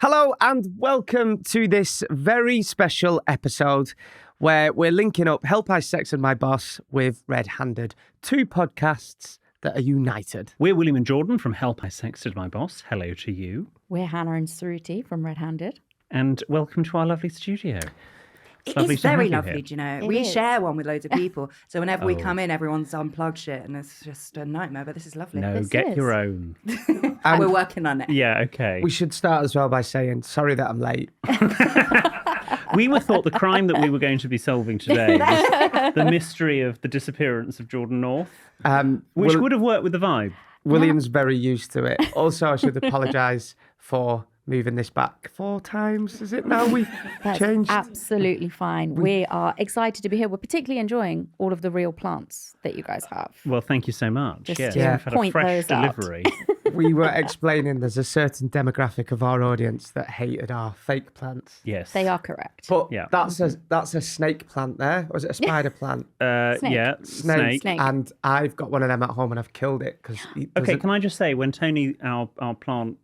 Hello and welcome to this very special episode where we're linking up Help I Sexted My Boss with RedHanded, two podcasts that are united. We're William and Jordan from Help I Sexted My Boss. Hello to you. We're Hannah and Suruthi from RedHanded. And welcome to our lovely studio. It's very lovely, here. do you know? It We is. share one with loads of people. So whenever we come in, everyone's unplugged shit and it's just a nightmare. But this is lovely. No, This get is. your own. We're working on it. Yeah, okay. We should start as well by saying, sorry that I'm late. We were thought the crime that we were going to be solving today was the mystery of the disappearance of Jordan North, which would have worked with the vibe. William's very used to it. Also, I should apologise for moving this back 4 times. Is it now? We've That's changed. absolutely fine. We are excited to be here. We're particularly enjoying all of the real plants that you guys have. Well, thank you so much. Just Yes, to we've had a point fresh those out. delivery. We were explaining there's a certain demographic of our audience that hated our fake plants. Yes. They are correct. But Yeah. that's a snake plant there. Or is it a spider plant? Snake. Yeah, snake. Snake. And I've got one of them at home and I've killed it because Okay, can I just say, when Tony, our plant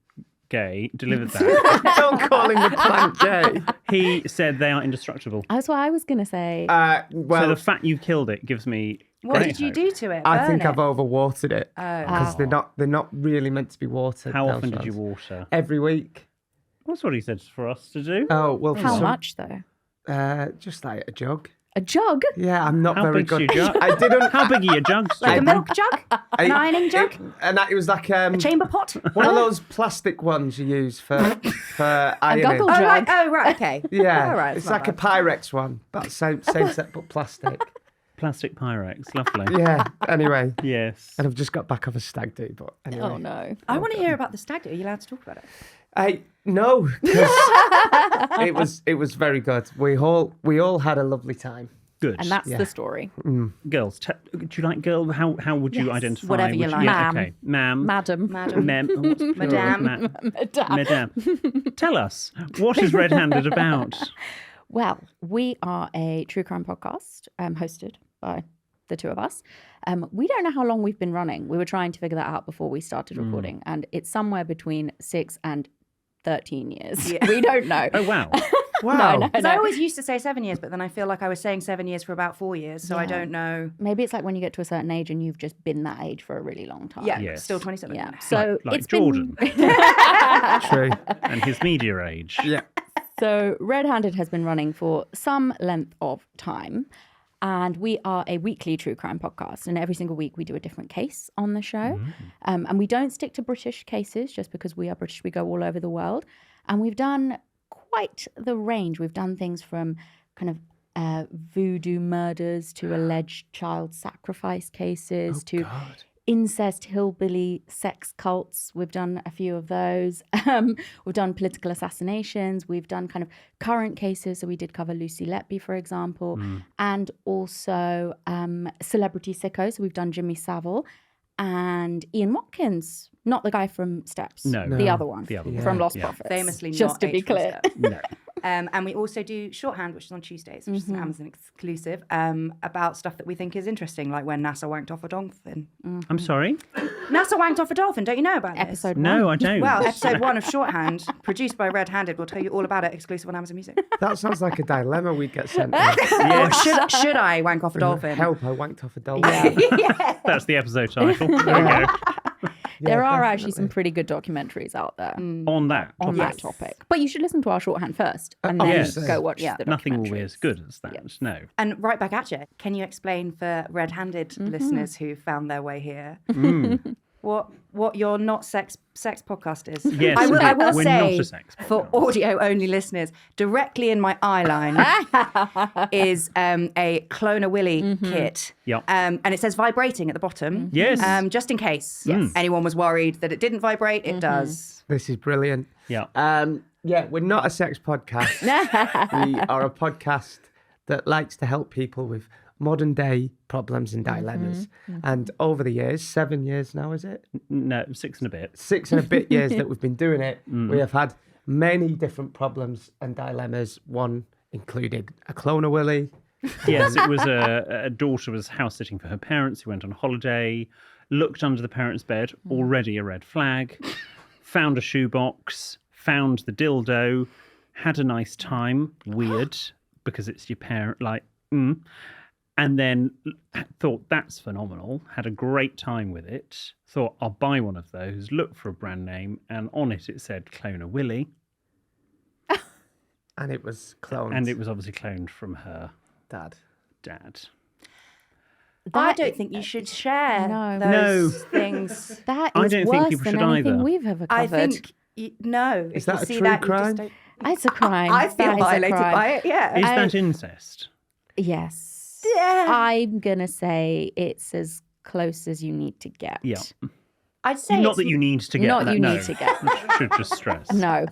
gay, delivered that, Don't call him the plant gay. he said they are indestructible. That's what I was going to say. So Well, the fact you've killed it gives me What great did you hope. do to it? I Burn think it? I've overwatered it Oh. because they're not really meant to be watered. How those often did you ones. water? Every week. That's what he said for us to do. Oh well, for How some- much, though? Just like a jug. A jug? Yeah, I'm not How very big's good. your jug? I didn't. How big are your jugs, Like a Jordan? milk jug? An ironing jug? It was like A chamber pot? one of those plastic ones you use for ironing. goggle Oh, jug. right. Oh, right. Okay. Yeah, All right. it's not like a bad. Pyrex one, but same set but plastic. Plastic Pyrex, lovely. Yeah. Anyway, Yes. and I've just got back off a stag do, but anyway. Oh, no. I want to hear about the stag do. Are you allowed to talk about it? No, 'cause it was very good. We all had a lovely time. Good. And that's the story. Girls, do you like girl? How would you Yes, identify? whatever you Would like. Ma'am. Okay, ma'am. Madam. Madam. Mem. Oh, what's plural? Madame. Madame. Tell us, what is RedHanded about? Well, we are a true crime podcast hosted by the two of us. We don't know how long we've been running. We were trying to figure that out before we started recording, and it's somewhere between 6 and 13 years. Yeah. We don't know. Oh, wow. Wow. No. Because I always used to say 7 years, but then I feel like I was saying 7 years for about 4 years. So I Yeah. don't know. Maybe it's like when you get to a certain age and you've just been that age for a really long time. Yeah, Yes. still 27. Yeah. So Like it's Jordan True. and his media age. Yeah. So RedHanded has been running for some length of time. And we are a weekly true crime podcast. And every single week we do a different case on the show. And we don't stick to British cases just because we are British. We go all over the world. And we've done quite the range. We've done things from kind of voodoo murders to alleged child sacrifice cases to incest hillbilly sex cults. We've done a few of those. We've done political assassinations. We've done kind of current cases. So we did cover Lucy Letby, for example, and also celebrity sickos. So we've done Jimmy Savile and Ian Watkins, not the guy from Steps. No. The other one. The other one. From Lost Yeah. Prophets. Famously just not to be H from clear. Step. No. And we also do Shorthand, which is on Tuesdays, which is an Amazon exclusive, about stuff that we think is interesting, like when NASA wanked off a dolphin. I'm sorry? NASA wanked off a dolphin. Don't you know about this? Episode No, 1. I don't. Well, episode 1 of Shorthand, produced by RedHanded, will tell you all about it, exclusive on Amazon Music. That sounds like a dilemma we'd get sent. Or should I wank off a dolphin? Help! I wanked off a dolphin. Yeah. That's the episode title. There we go. There are actually some pretty good documentaries out there On that on topic. that topic. But you should listen to our shorthand first and then yes. go watch Yeah. the Nothing will be documentaries. as good as that. No. And right back at you. Can you explain for red-handed listeners who found their way here what your not sex podcast is? Yes, I will we're say not a sex for podcast. audio only listeners, directly in my eye line is a Clone Willy kit. Yep. And it says vibrating at the bottom. Yes. Just in case anyone was worried that it didn't vibrate, it does. This is brilliant. Yeah. Yeah, we're not a sex podcast. We are a podcast that likes to help people with modern day problems and dilemmas. And over the years, 7 years now, is it? No, 6 and a bit. 6 and a bit years that we've been doing it, we have had many different problems and dilemmas. One included a cloner Willy. Yes, it was a daughter was house sitting for her parents who went on holiday, looked under the parents' bed, already a red flag, found a shoebox, found the dildo, had a nice time, weird, because it's your parent, and then thought, that's phenomenal, had a great time with it, thought, I'll buy one of those, looked for a brand name, and on it said Cloner Willy. And it was cloned. And it was obviously cloned from her Dad. I don't think you should share No. those things. That I is don't think worse people than should anything either. we've ever covered. I think no. Is If you that a see true that, you crime? just don't... It's a crime. I feel That is a violated crime. by it. Yeah. Is that incest? Yes. Yeah. I'm going to say it's as close as you need to get. Yeah. I'd say Not it's that you need to get Not that, you no. need to get. Should just stress. No.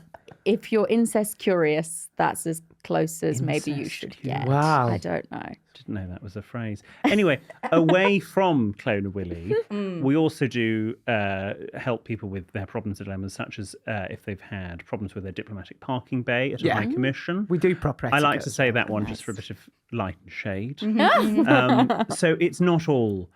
If you're incest curious, that's as close as maybe you should get. Wow. I don't know. Didn't know that was a phrase. Anyway, away from Cloner Willy, we also do help people with their problems and dilemmas, such as if they've had problems with their diplomatic parking bay at a high commission. We do proper I like etiquette. to say that one just for a bit of light and shade. Mm-hmm. So it's not all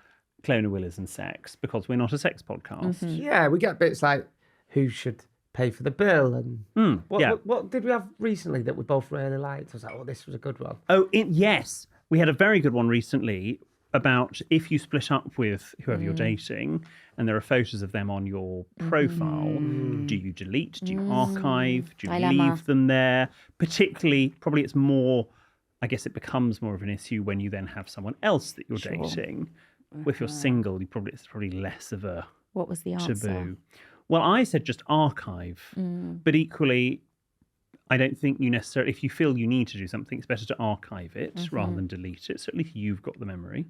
Cloner Willies and sex, because we're not a sex podcast. Yeah, we get bits like who should pay for the bill and what did we have recently that we both really liked? I was like, oh, this was a good one. Oh, yes. We had a very good one recently about if you split up with whoever you're dating and there are photos of them on your profile, do you delete? Do you archive? Do you Dilemma. leave them there? Particularly, probably it's more, I guess it becomes more of an issue when you then have someone else that you're dating. If you're single, it's probably less of a What was the answer? taboo. Well, I said just archive, but equally, I don't think you necessarily, if you feel you need to do something, it's better to archive it rather than delete it. So at least you've got the memory.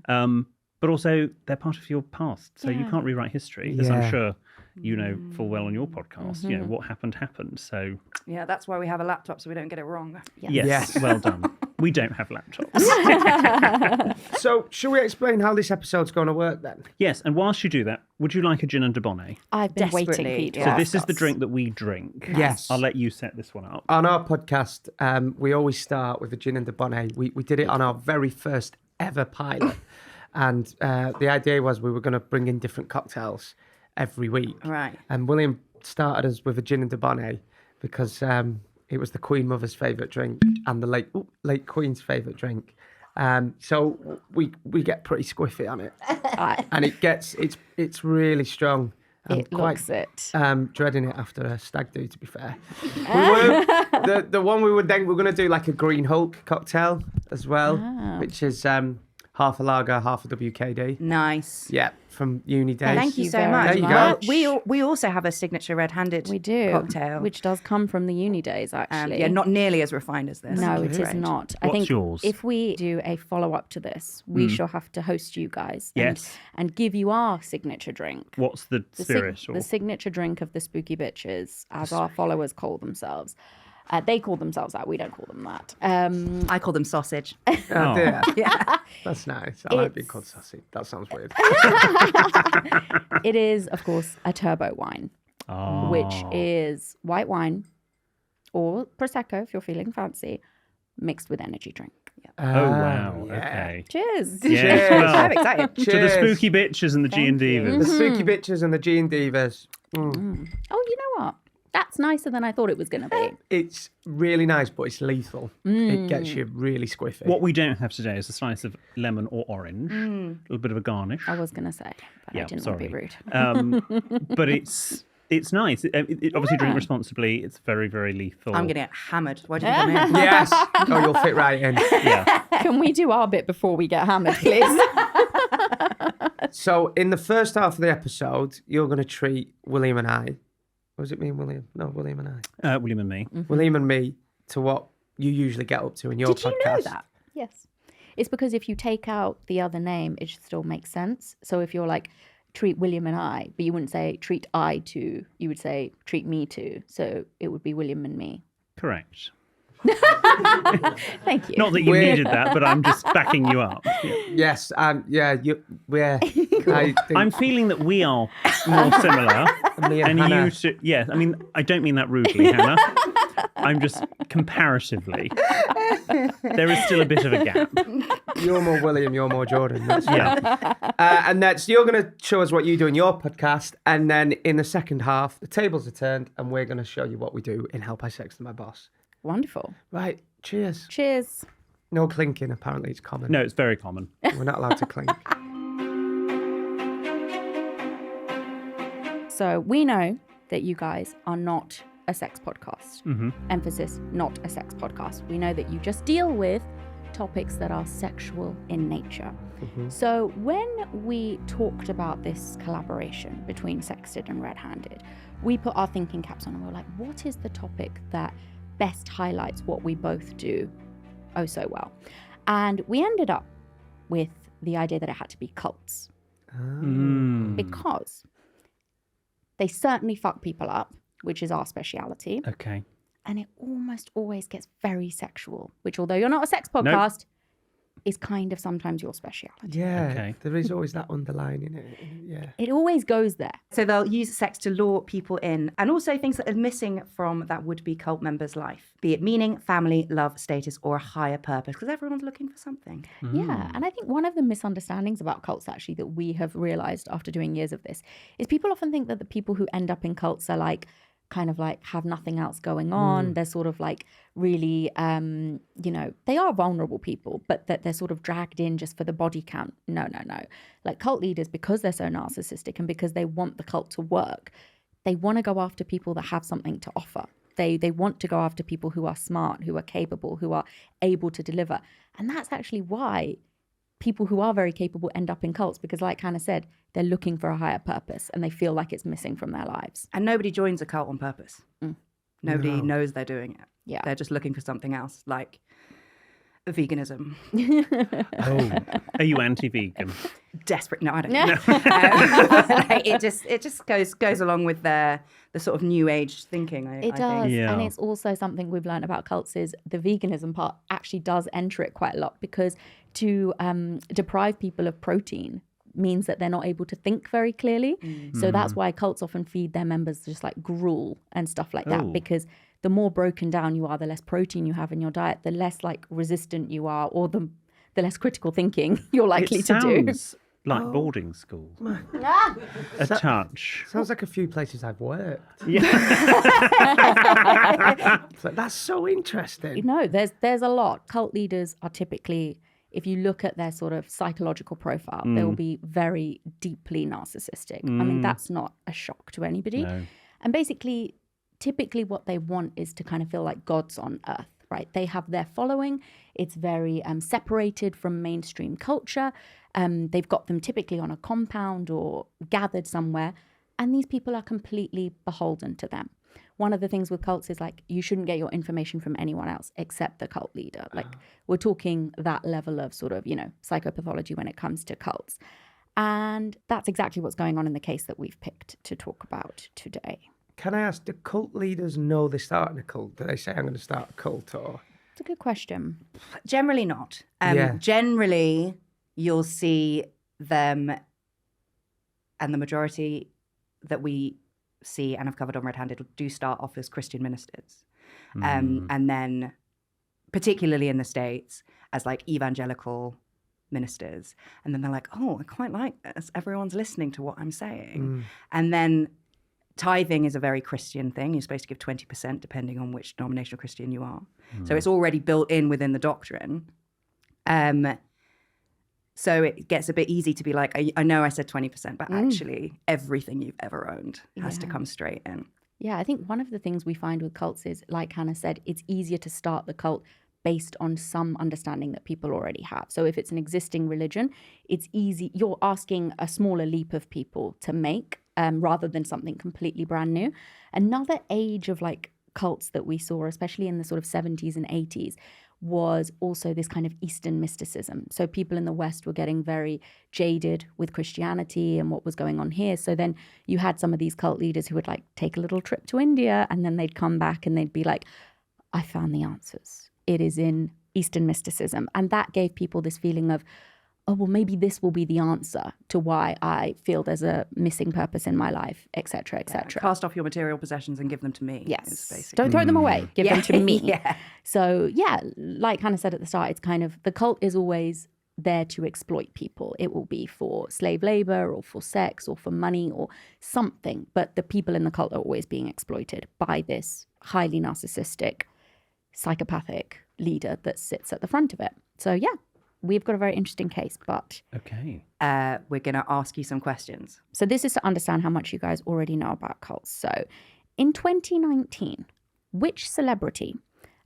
But also, they're part of your past, so you can't rewrite history, as I'm sure you know full well on your podcast. You know, what happened. So Yeah, that's why we have a laptop so we don't get it wrong. yes, well done. We don't have laptops. So, shall we explain how this episode's going to work then? Yes, and whilst you do that, would you like a gin and Dubonnet? I've been waiting for Desperately, you to yeah. So ask this is the us. drink that we drink. Yes. I'll let you set this one up. On our podcast, we always start with a gin and Dubonnet. We did it on our very first ever pilot. And the idea was we were going to bring in different cocktails every week. Right. And William started us with a gin and Dubonnet because it was the Queen Mother's favourite drink and the late Queen's favourite drink. So we get pretty squiffy on it. And it's really strong. I'm It looks it. dreading it after a stag do, to be fair. The one we're going to do like a Green Hulk cocktail as well, which is half a lager, half a WKD. Nice. Yeah, from uni days. Thank you so very much. There you go. We also have a signature red-handed We do. cocktail. Which does come from the uni days, actually. yeah, not nearly as refined as this. No, it is Range. not. I What's think yours? if we do a follow-up to this, we shall have to host you guys. Yes. And give you our signature drink. What's the spirit? The signature drink of the Spooky Bitches, as our followers call themselves. They call themselves that. We don't call them that. I call them sausage. Oh, dear. Yeah. That's nice. I like being called sassy. That sounds weird. It is, of course, a turbo wine, which is white wine or Prosecco, if you're feeling fancy, mixed with energy drink. Oh, wow. yeah. Okay. Cheers. Yes, Cheers. well, I'm excited. to the Cheers. spooky bitches and the G and The Divas. spooky bitches and the G and Divas. Oh, you know what? That's nicer than I thought it was going to be. It's really nice, but it's lethal. It gets you really squiffy. What we don't have today is a slice of lemon or orange, a little bit of a garnish. I was going to say, but I didn't want to be rude. But it's nice. It obviously drink responsibly. It's very, very lethal. I'm going to get hammered. Why did you come in? Yes. Oh, you'll fit right in. Yeah. Can we do our bit before we get hammered, please? So, in the first half of the episode, you're going to treat William and I. Was it me and William? No, William and I. William and me. William and me to what you usually get up to in your Did podcast. you know that? Yes. It's because if you take out the other name, it should still make sense. So if you're like, treat William and I, but you wouldn't say treat I to, you would say treat me to. So it would be William and me. Correct. Thank you. Not that you needed that, but I'm just backing you up. Yeah. Yes, we're. I think I'm feeling that we are more similar. me and And Hannah, you two, yes, I mean, I don't mean that rudely, Hannah. I'm just comparatively. There is still a bit of a gap. You're more William, you're more Jordan. That's Yeah. and that's you're going to show us what you do in your podcast, and then in the second half, the tables are turned, and we're going to show you what we do in Help I Sexted My Boss. Wonderful. Right, cheers. Cheers. No clinking, apparently it's common. No, it's very common. We're not allowed to clink. So we know that you guys are not a sex podcast. Emphasis, not a sex podcast. We know that you just deal with topics that are sexual in nature. So when we talked about this collaboration between Sexted and RedHanded, we put our thinking caps on and we were like, what is the topic that best highlights what we both do oh so well? And we ended up with the idea that it had to be cults. Because they certainly fuck people up, which is our speciality. Okay. And it almost always gets very sexual, which, although you're not a sex podcast, is kind of sometimes your speciality. Yeah, Okay. there is always that underline in it. Yeah. It always goes there. So they'll use sex to lure people in, and also things that are missing from that would-be cult member's life, be it meaning, family, love, status, or a higher purpose, because everyone's looking for something. Yeah, and I think one of the misunderstandings about cults actually that we have realized after doing years of this is people often think that the people who end up in cults are like kind of like have nothing else going on. They're sort of like really, they are vulnerable people, but that they're sort of dragged in just for the body count. No. Like cult leaders, because they're so narcissistic and because they want the cult to work, they want to go after people that have something to offer. They want to go after people who are smart, who are capable, who are able to deliver. And that's actually why people who are very capable end up in cults, because like Hannah said, they're looking for a higher purpose and they feel like it's missing from their lives. And nobody joins a cult on purpose. Nobody knows they're doing it. Yeah. They're just looking for something else, like veganism. Are you anti-vegan? Desperate. No, I don't know. It just goes along with the sort of new age thinking. I It does. think. Yeah. And it's also something we've learned about cults is the veganism part actually does enter it quite a lot, because to deprive people of protein means that they're not able to think very clearly. So that's why cults often feed their members just like gruel and stuff like that, because the more broken down you are, the less protein you have in your diet, the less like resistant you are, or the less critical thinking you're likely to do. Sounds like boarding school. A touch. Sounds like a few places I've worked. Yeah. It's like, that's so interesting. No, there's a lot. Cult leaders are typically, if you look at their sort of psychological profile, they will be very deeply narcissistic. I mean, that's not a shock to anybody. No. And basically, typically what they want is to kind of feel like gods on earth, right? They have their following. It's very separated from mainstream culture. They've got them typically on a compound or gathered somewhere. And these people are completely beholden to them. One of the things with cults is like, you shouldn't get your information from anyone else except the cult leader. Like we're talking that level of sort of, psychopathology when it comes to cults. And that's exactly what's going on in the case that we've picked to talk about today. Can I ask, do cult leaders know they're starting a cult? Do they say, I'm going to start a cult? Or It's a good question. Generally not. Yeah. Generally, you'll see them, and the majority that we see and have covered on RedHanded do start off as Christian ministers. And then, particularly in the States, as like evangelical ministers. And then they're like, oh, I quite like this. Everyone's listening to what I'm saying. And then tithing is a very Christian thing. You're supposed to give 20% depending on which denominational Christian you are. So it's already built in within the doctrine. So it gets a bit easy to be like, I know I said 20%, but actually everything you've ever owned has to come straight in. Yeah, I think one of the things we find with cults is, like Hannah said, it's easier to start the cult based on some understanding that people already have. So if it's an existing religion, it's easy. You're asking a smaller leap of people to make rather than something completely brand new. Another age of like cults that we saw, especially in the sort of 70s and 80s, was also this kind of Eastern mysticism. So people in the West were getting very jaded with Christianity and what was going on here. So then you had some of these cult leaders who would like take a little trip to India, and then they'd come back and they'd be like, I found the answers. It is in Eastern mysticism. And that gave people this feeling of, oh, well, maybe this will be the answer to why I feel there's a missing purpose in my life, etc., etc. Cast off your material possessions and give them to me. Yes. Don't throw them away. Give them to me. Yeah. So, yeah, like Hannah said at the start, it's kind of the cult is always there to exploit people. It will be for slave labor or for sex or for money or something. But the people in the cult are always being exploited by this highly narcissistic, psychopathic leader that sits at the front of it. So, yeah. We've got a very interesting case, but... Okay. We're going to ask you some questions. So this is to understand how much you guys already know about cults. So in 2019, which celebrity,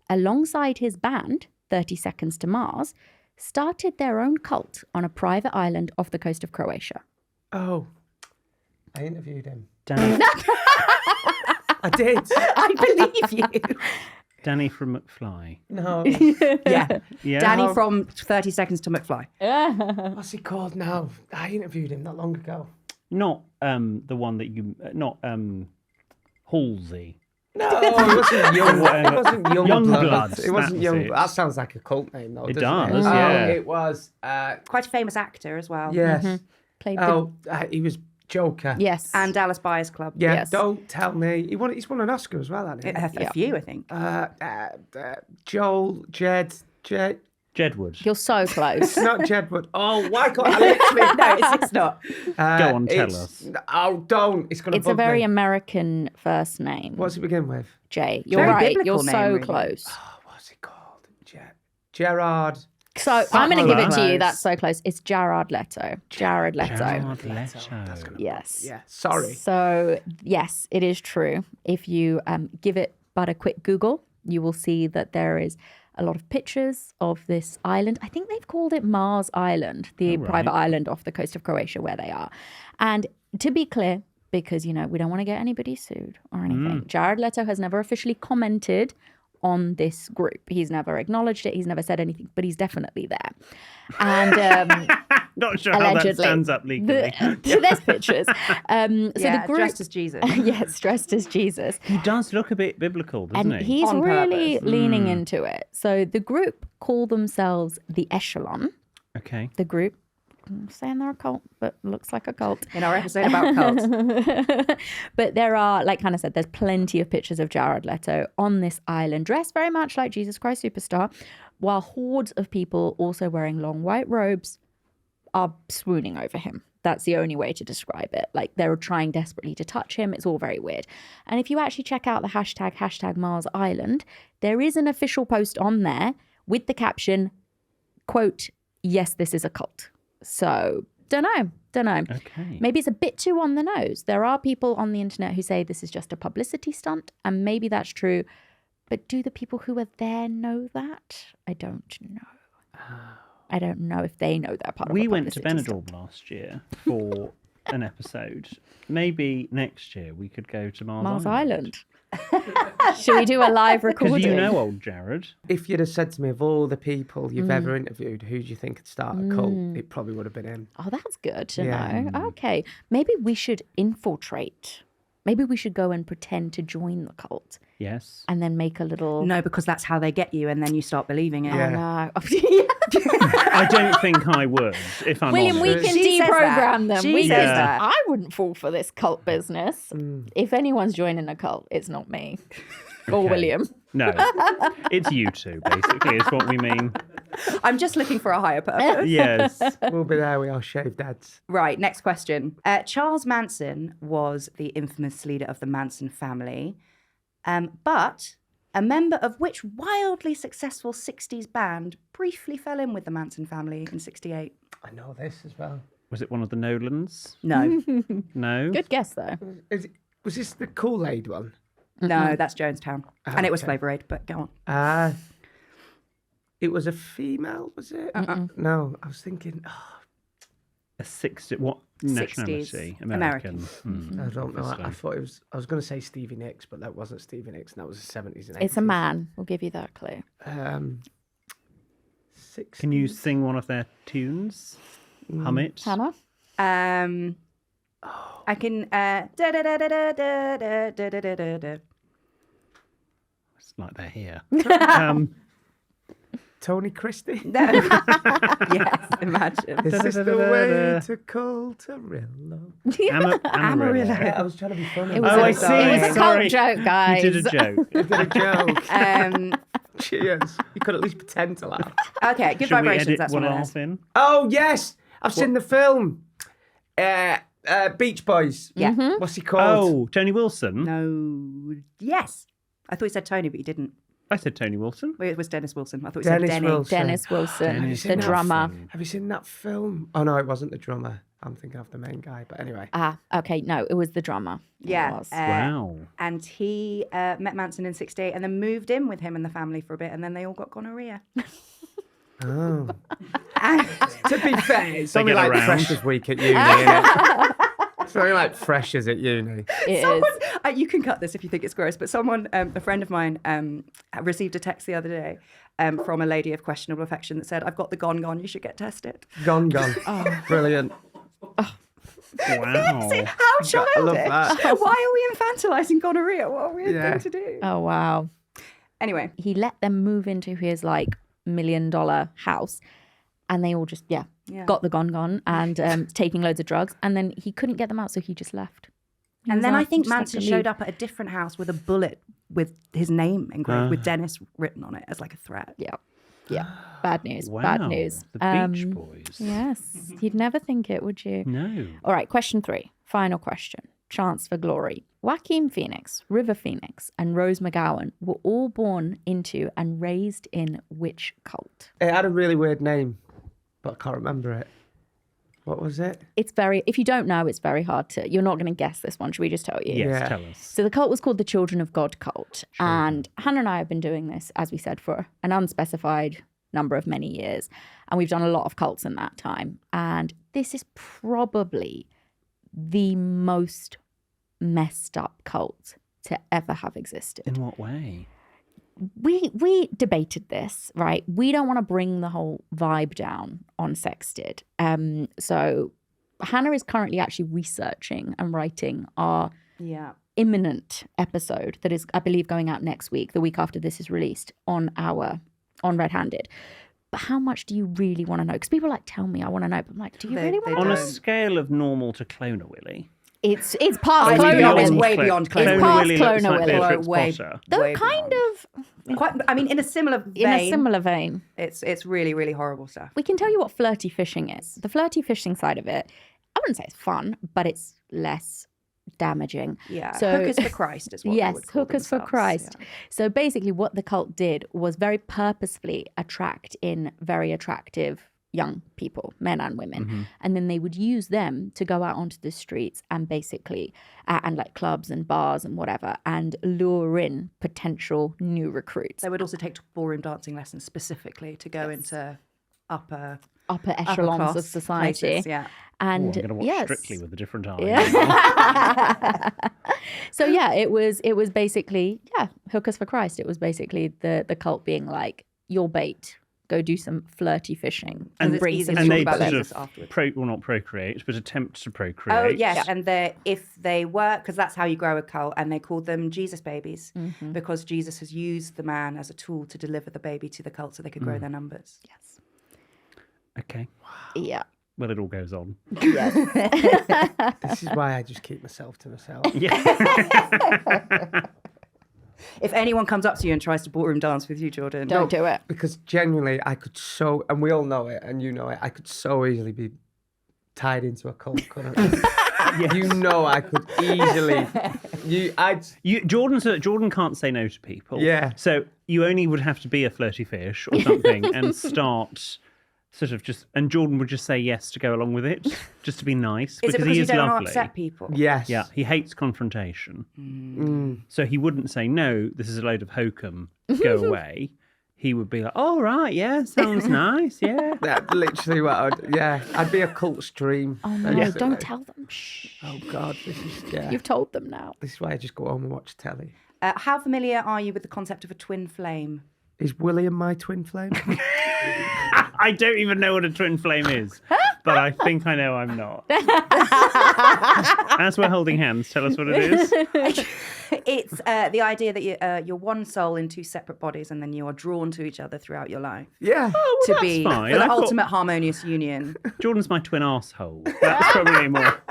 alongside his band, 30 Seconds to Mars, started their own cult on a private island off the coast of Croatia? Oh, I interviewed him. Danny, I did. I believe you. Danny from McFly. No. Yeah. Yeah. Danny from 30 Seconds to McFly. What's he called now? I interviewed him not long ago. Not the one that you... not Halsey. No, it wasn't young. It wasn't Youngbloods, It wasn't that's young. it. That sounds like a cult name, though. It doesn't does, it? yeah. Oh, it was. Quite a famous actor as well. Yes. Played He was Joker. Yes. And Dallas Buyers Club. Yeah. Yes. Don't tell me. He's won an Oscar as well, hasn't he? A few, I think. Joel, Jed. Jedward. You're so close. Not Jedwood. Oh, why can't I literally? No, it's not. Go on, tell us. Oh, don't. It's going to It's a very American first name. What's it begin with? Jay. You're Very right. biblical You're name, so really. close. Oh, what's it called? Gerard. So I'm going to give it to you. close. That's so close. It's Jared Leto. Jared Leto. Jared Leto. Yes. Yeah. Sorry. So yes, it is true. If you give it but a quick Google, you will see that there is a lot of pictures of this island. I think they've called it Mars Island, the private island off the coast of Croatia where they are. And to be clear, because, we don't want to get anybody sued or anything, Jared Leto has never officially commented on this group. He's never acknowledged it. He's never said anything, but he's definitely there. And Not sure how that allegedly. stands up legally. There's pictures. So Yeah, the group, dressed as Jesus. yes, dressed as Jesus. He does look a bit biblical, doesn't And he? he's On really purpose. leaning into it. So the group call themselves the Echelon. Okay. The group, I'm saying they're a cult, but looks like a cult. In our episode about cults. But there are, like Hannah said, there's plenty of pictures of Jared Leto on this island, dressed very much like Jesus Christ Superstar, while hordes of people also wearing long white robes are swooning over him. That's the only way to describe it. Like they're trying desperately to touch him. It's all very weird. And if you actually check out the hashtag Mars Island, there is an official post on there with the caption, quote, "Yes, this is a cult." So don't know. Okay. Maybe it's a bit too on the nose. There are people on the internet who say this is just a publicity stunt, and maybe that's true. But do the people who are there know that? I don't know. I don't know if they know they're part of We a went to publicity Benidorm last year for an episode. Maybe next year we could go to Mars Island. Should we do a live Because recording? you know old Jared. If you'd have said to me, of all the people you've ever interviewed, who do you think could start a cult? It probably would have been him. Oh, that's good to Yeah. know. Okay. Maybe we should infiltrate. Maybe we should go and pretend to join the cult Yes. and then make a little... No, because that's how they get you, and then you start believing it. Oh, Yeah. no. I don't think I would, if I'm William, we honest. can She says deprogram that. them. She We says can- that. I wouldn't fall for this cult business. If anyone's joining a cult, it's not me or Okay. William. No. It's you two, basically, is what we mean. I'm just looking for a higher purpose. Yes. We'll be there with our shaved heads. Right, next question. Charles Manson was the infamous leader of the Manson family, but a member of which wildly successful 60s band briefly fell in with the Manson family in 68? I know this as well. Was it one of the Nolans? No, No. Good guess, though. Was this the Kool-Aid one? no, that's Jonestown. And it was okay. Flavor Aid, but go on. It was a female, was it? No, I was thinking, A 60. What 60s. nationality? American. I don't know. I obviously. thought it was, I was going to say Stevie Nicks, but that wasn't Stevie Nicks, and that was the 70s and 80s. It's a man. We'll give you that clue. 60s. Can you sing one of their tunes? Hum it. Hannah? I can. Da-da-da-da-da-da-da-da-da-da. It's like they're here. Tony Christie. No. Yes, imagine. This is the way to Culturillo. Amarillo. Yeah, I was trying to be funny. It was Oh, I a- see. It was a Sorry. cult joke, guys. You did a joke. I did a joke. Um, Cheers. You could at least pretend to laugh. okay, good Should we vibrations. edit That's one one and a of half those. in? Oh, yes. I've seen the film. Beach Boys. Yeah. What's he called? Oh, Tony Wilson? No. Yes. I thought you said Tony, but you didn't. I said Tony Wilson. It was Dennis Wilson. I thought you Dennis said Denny. Wilson. Dennis Wilson, Dennis the Wilson. drummer. Have you seen that film? Oh, no, it wasn't the drummer. I'm thinking of the main guy. But anyway. Okay, no, it was the drummer. It Yeah. was. Wow. And he met Manson in '68 and then moved in with him and the family for a bit, and then they all got gonorrhea. Oh. And To be fair, it's something get like around. Freshers Week at uni, isn't it? Something like Freshers at uni. It someone, is. you can cut this if you think it's gross, but someone, a friend of mine, received a text the other day from a lady of questionable affection that said, "I've got the gone, you should get tested." Gone. Brilliant. Wow. How childish! I love that. Why are we infantilizing gonorrhea? What a weird Yeah. thing to do. Oh, wow. Anyway, He let them move into his like $1 million house, and they all just Yeah. got the gone and taking loads of drugs, and then he couldn't get them out, so he just left. He and was then like, I think "Just have Manson to showed leave." up at a different house with a bullet with his name engraved, with Dennis written on it as like a threat. Yeah, bad news. Wow. Bad news. The Beach Boys. Yes, you'd never think it, would you? No. All right, question 3. Final question. Chance for glory. Joaquin Phoenix, River Phoenix, and Rose McGowan were all born into and raised in which cult? It had a really weird name, but I can't remember it. What was it? It's very, if you don't know, it's very hard to, you're not going to guess this one. Should we just tell you? Yes, Yeah. tell us. So the cult was called the Children of God cult. And Hannah and I have been doing this, as we said, for an unspecified number of many years. And we've done a lot of cults in that time. And this is probably the most messed up cult to ever have existed. In what way? We debated this, right? We don't want to bring the whole vibe down on Sexted. So Hannah is currently actually researching and writing our Yeah. imminent episode that is, I believe, going out next week, the week after this is released, on RedHanded. But how much do you really want to know? Because people tell me I want to know, but I'm like, do you They- really they want On to a know? scale of normal to Cloner Willy. It's past I Cloner know it's Willy. way beyond Cloner It's past Willy looks Cloner like Willy. Beatrix Way- Potter. Though way kind beyond. of Quite, I mean, in a similar vein. in a similar vein. It's really, really horrible stuff. We can tell you what flirty fishing is. The flirty fishing side of it, I wouldn't say it's fun, but it's less damaging. Yeah. So- Hookers for Christ is what they Yes, would call hookers for themselves, Christ. yeah. So basically what the cult did was very purposefully attract in very attractive young people, men and women. And then they would use them to go out onto the streets and basically, and like clubs and bars and whatever, and lure in potential new recruits. They would also take ballroom dancing lessons specifically to go into upper Echelons class of society. places, yeah. And I'm going to watch yes. Strictly with a different eye. Yeah. So yeah, it was basically, hookers for Christ. It was basically the cult being like, your bait, go do some flirty fishing and it's bring easy some to And talk they about sort Jesus of, afterwards. not procreate, but attempt to procreate. Oh yes, and if they were, because that's how you grow a cult, and they called them Jesus babies because Jesus has used the man as a tool to deliver the baby to the cult so they could grow their numbers. Yes. Okay. Yeah. Well, it all goes on. Yes. This is why I just keep myself to myself. Yeah. If anyone comes up to you and tries to ballroom dance with you, Jordan, Don't do it. Because genuinely, I could and we all know it, and you know it, I could so easily be tied into a cult, couldn't I? You know I could easily. Jordan can't say no to people. Yeah. So you only would have to be a flirty fish or something and start sort of just, and Jordan would just say yes to go along with it, just to be nice. is it because he you is don't want lovely. to upset people? Yes. Yeah, he hates confrontation. So he wouldn't say, no, this is a load of hokum, go away. He would be like, oh, right, yeah, sounds nice, yeah. That's literally what I'd be a cult stream. Oh no, basically. don't tell them. Shh. Oh God, this is You've told them now. This is why I just go home and watch telly. How familiar are you with the concept of a twin flame? Is William my twin flame? I don't even know what a twin flame is, but I think I know I'm not. As we're holding hands, tell us what it is. It's the idea that you're one soul in two separate bodies, and then you are drawn to each other throughout your life. Yeah. To that's be fine. for the I thought- ultimate harmonious union. Jordan's my twin arsehole. That's probably more.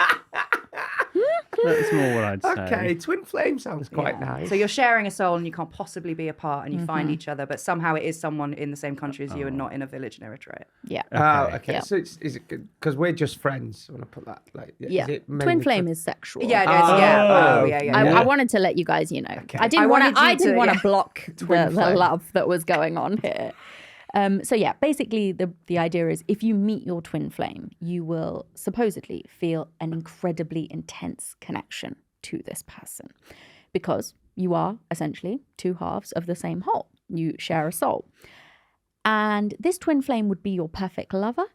That's more what I'd say. Okay, twin flame sounds quite Yeah. nice. So you're sharing a soul and you can't possibly be apart, and you find each other, but somehow it is someone in the same country as you and not in a village in Eritrea. Yeah. Oh, okay. Yeah. So is it good? Because we're just friends. When I put that, like, Yeah. Is it Twin mainly flame is sexual. Yeah, it is. Yeah. Oh. Yeah. I wanted to let you guys, Okay. I didn't I want wanted to. I you didn't to- want to yeah. block the flame. love that was going on here. So yeah, basically the idea is if you meet your twin flame, you will supposedly feel an incredibly intense connection to this person, because you are essentially two halves of the same whole. You share a soul, and this twin flame would be your perfect lover,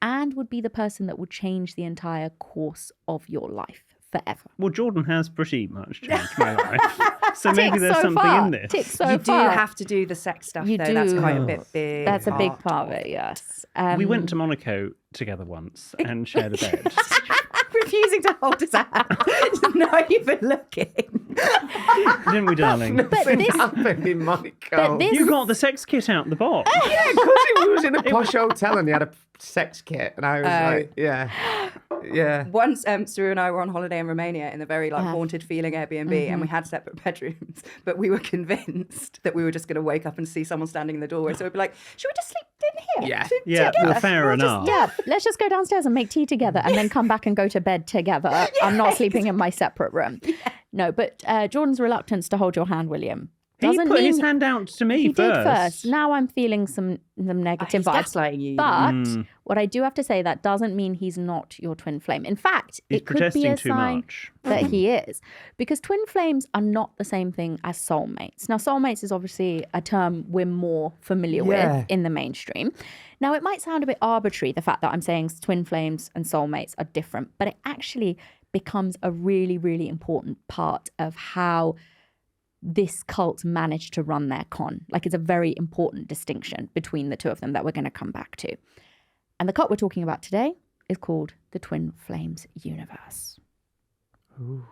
and would be the person that would change the entire course of your life forever. Well, Jordan has pretty much changed my life. So maybe Tick there's so something far. in this. Tick so You do far. have to do the sex stuff, You though. That's do. quite a big. That's a big part of it, yes. We went to Monaco together once and shared a bed. refusing to hold his hand, just not even looking. Didn't we, darling? But Nothing this, happened in Monaco. but this, You got the sex kit out the box. Yeah, because he was in a posh hotel and he had a sex kit, and I was like, yeah. Once, Suru and I were on holiday in Romania in a very haunted feeling Airbnb, and we had separate bedrooms, but we were convinced that we were just going to wake up and see someone standing in the doorway. So we'd be like, should we just sleep in here? Yeah. Yeah, Together? well, fair We'll just- enough. yeah, let's just go downstairs and make tea together and then come back and go to bed together. I'm not sleeping in my separate room. No, but Jordan's reluctance to hold your hand, William, He doesn't put mean his hand out to me he first. did first. Now I'm feeling some negative He's vibes. gaslighting you. But what I do have to say, that doesn't mean he's not your twin flame. In fact, He's it could be protesting a too sign much. that he is, because twin flames are not the same thing as soulmates. Now, soulmates is obviously a term we're more familiar with in the mainstream. Now, it might sound a bit arbitrary, the fact that I'm saying twin flames and soulmates are different, but it actually becomes a really, really important part of how this cult managed to run their con. Like, it's a very important distinction between the two of them that we're going to come back to. And the cult we're talking about today is called the Twin Flames Universe. Ooh.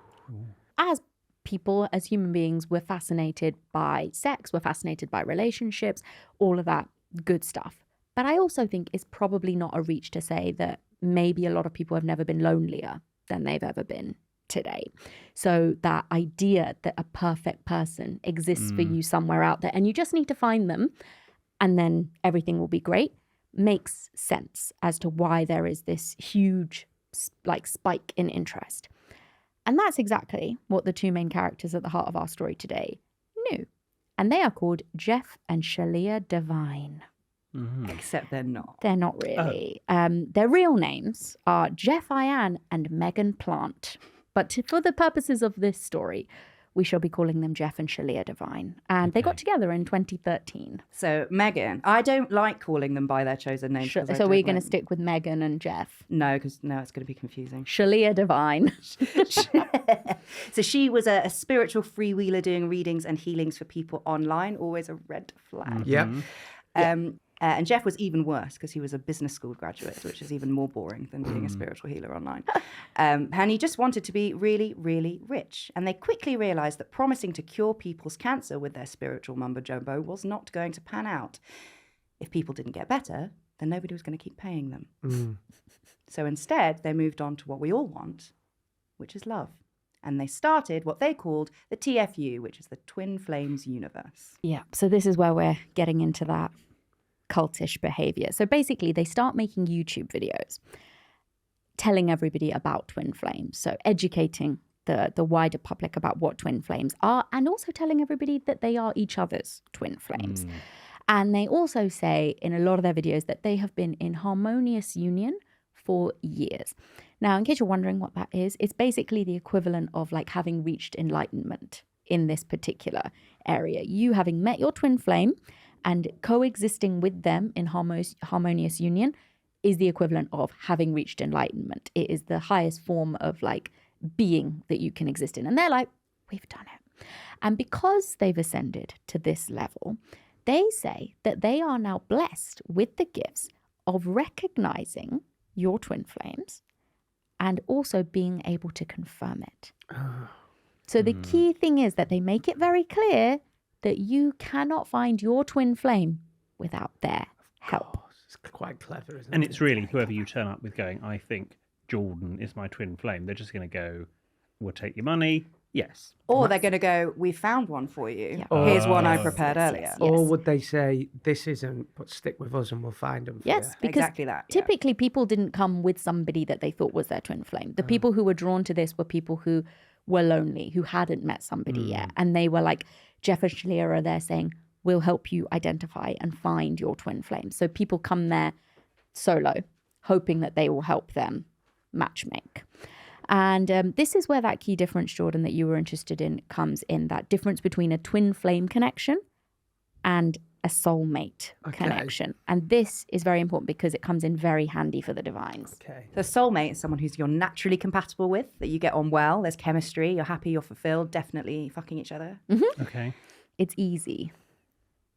As people, as human beings, we're fascinated by sex, we're fascinated by relationships, all of that good stuff. But I also think it's probably not a reach to say that maybe a lot of people have never been lonelier than they've ever been today. So that idea that a perfect person exists for you somewhere out there and you just need to find them and then everything will be great makes sense as to why there is this huge spike in interest. And that's exactly what the two main characters at the heart of our story today knew. And they are called Jeff and Shalia Devine. Except they're not. They're not really. Their real names are Jeff Ian and Megan Plant. But for the purposes of this story, we shall be calling them Jeff and Shalia Devine. And they got together in 2013. So Megan, I don't like calling them by their chosen names. 'cause I So don't we're going to like- stick with Megan and Jeff. No, because it's going to be confusing. Shalia Devine. So she was a spiritual freewheeler doing readings and healings for people online. Always a red flag. Yep. And Jeff was even worse because he was a business school graduate, which is even more boring than being a spiritual healer online. And he just wanted to be really, really rich. And they quickly realized that promising to cure people's cancer with their spiritual mumbo-jumbo was not going to pan out. If people didn't get better, then nobody was going to keep paying them. So instead, they moved on to what we all want, which is love. And they started what they called the TFU, which is the Twin Flames Universe. Yeah. So this is where we're getting into that cultish behavior. So basically, they start making YouTube videos telling everybody about twin flames. So educating the wider public about what twin flames are, and also telling everybody that they are each other's twin flames. And they also say in a lot of their videos that they have been in harmonious union for years. Now, in case you're wondering what that is, it's basically the equivalent of like having reached enlightenment in this particular area. You having met your twin flame and coexisting with them in harmonious union is the equivalent of having reached enlightenment. It is the highest form of like being that you can exist in. And they're like, we've done it. And because they've ascended to this level, they say that they are now blessed with the gifts of recognizing your twin flames and also being able to confirm it. So the key thing is that they make it very clear that you cannot find your twin flame without their help. Oh, it's quite clever, isn't it? And it's really whoever you turn up with going, I think Jordan is my twin flame. They're just going to go, we'll take your money. Yes. Or they're going to go, we found one for you. Yeah. Here's one I Yes, prepared yes, earlier. yes. Or would they say, this isn't, but stick with us and we'll find them for Yes, you? because Exactly that. yeah. typically people didn't come with somebody that they thought was their twin flame. The people who were drawn to this were people who were lonely, who hadn't met somebody yet. And they were like, Jeff and Shalia are there saying, we'll help you identify and find your twin flame. So people come there solo, hoping that they will help them matchmake. And this is where that key difference, Jordan, that you were interested in comes in, that difference between a twin flame connection and a soulmate connection. And this is very important because it comes in very handy for the divines. Okay. So soulmate is someone who's you're naturally compatible with, that you get on well, there's chemistry, you're happy, you're fulfilled, definitely fucking each other. Okay. It's easy.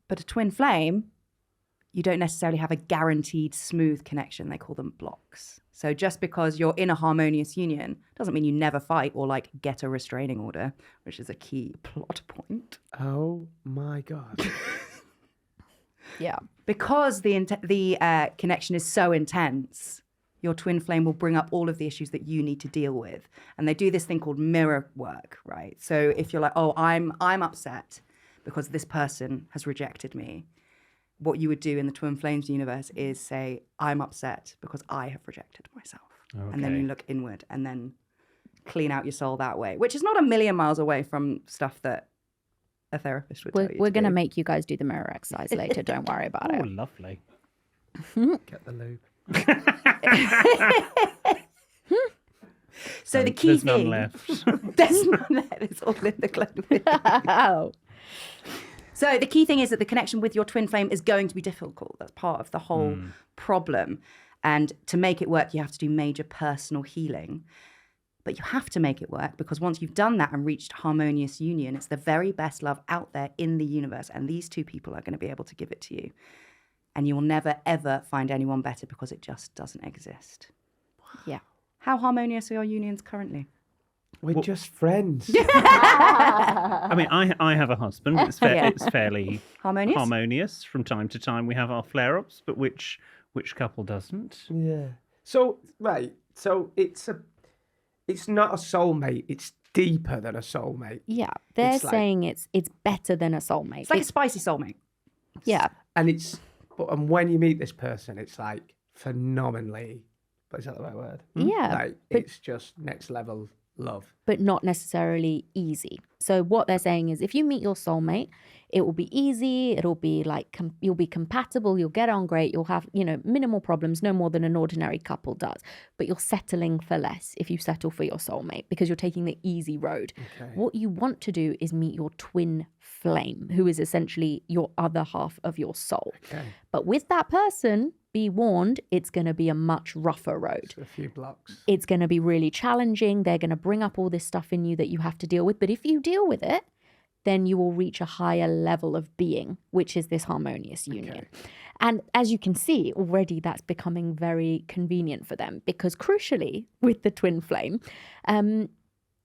But a twin flame, you don't necessarily have a guaranteed smooth connection. They call them blocks. So just because you're in a harmonious union doesn't mean you never fight or like get a restraining order, which is a key plot point. Oh my God. Yeah. Because the connection is so intense, your twin flame will bring up all of the issues that you need to deal with. And they do this thing called mirror work, right? So if you're like, oh, I'm upset because this person has rejected me, what you would do in the twin flames universe is say, I'm upset because I have rejected myself. And then Okay. you look inward and then clean out your soul that way, which is not a million miles away from stuff that a therapist would tell you. We're going to do. make you guys do the mirror exercise later. Don't worry about Oh, it. lovely. Get the lube. So the key There's thing, none left. there's none left. It's all in the clothing. Oh. So the key thing is that the connection with your twin flame is going to be difficult. That's part of the whole problem. And to make it work, you have to do major personal healing. But you have to make it work because once you've done that and reached harmonious union, it's the very best love out there in the universe. And these two people are going to be able to give it to you. And you will never, ever find anyone better because it just doesn't exist. Yeah. How harmonious are your unions currently? We're just friends. I mean, I have a husband. It's, Yeah. it's fairly Harmonious? harmonious. From time to time, we have our flare-ups, but which couple doesn't? Yeah. So, right. So it's not a soulmate. It's deeper than a soulmate. Yeah. They're It's like- saying it's better than a soulmate. It's like a spicy soulmate. Yeah. And and when you meet this person, it's like phenomenally, but is that the right word? Yeah. Like, but it's just next level love. but not necessarily easy. So what they're saying is if you meet your soulmate, it will be easy. It'll be like you'll be compatible. You'll get on great. You'll have, minimal problems, no more than an ordinary couple does. But you're settling for less if you settle for your soulmate because you're taking the easy road. Okay. What you want to do is meet your twin flame, who is essentially your other half of your soul. Okay. But with that person, be warned, it's going to be a much rougher road. So a few blocks. It's going to be really challenging. They're going to bring up all this stuff in you that you have to deal with. But if you deal with it, then you will reach a higher level of being, which is this harmonious union. And as you can see, already that's becoming very convenient for them because crucially, with the twin flame,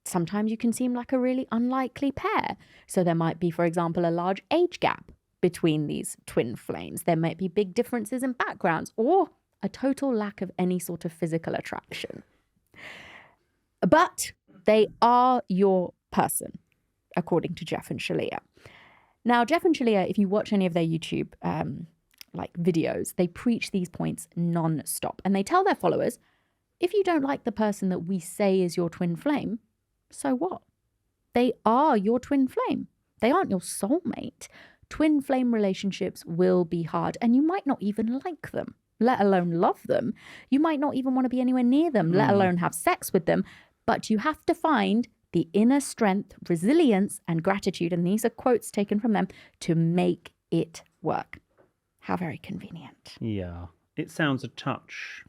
sometimes you can seem like a really unlikely pair. So there might be, for example, a large age gap between these twin flames. There might be big differences in backgrounds or a total lack of any sort of physical attraction. But they are your person, according to Jeff and Shalia. Now, Jeff and Shalia, if you watch any of their YouTube videos, they preach these points non-stop. And they tell their followers, if you don't like the person that we say is your twin flame, so what? They are your twin flame. They aren't your soulmate. Twin flame relationships will be hard and you might not even like them, let alone love them. You might not even want to be anywhere near them, let alone have sex with them. But you have to find the inner strength, resilience, and gratitude, and these are quotes taken from them, to make it work. How very convenient. Yeah. It sounds a touch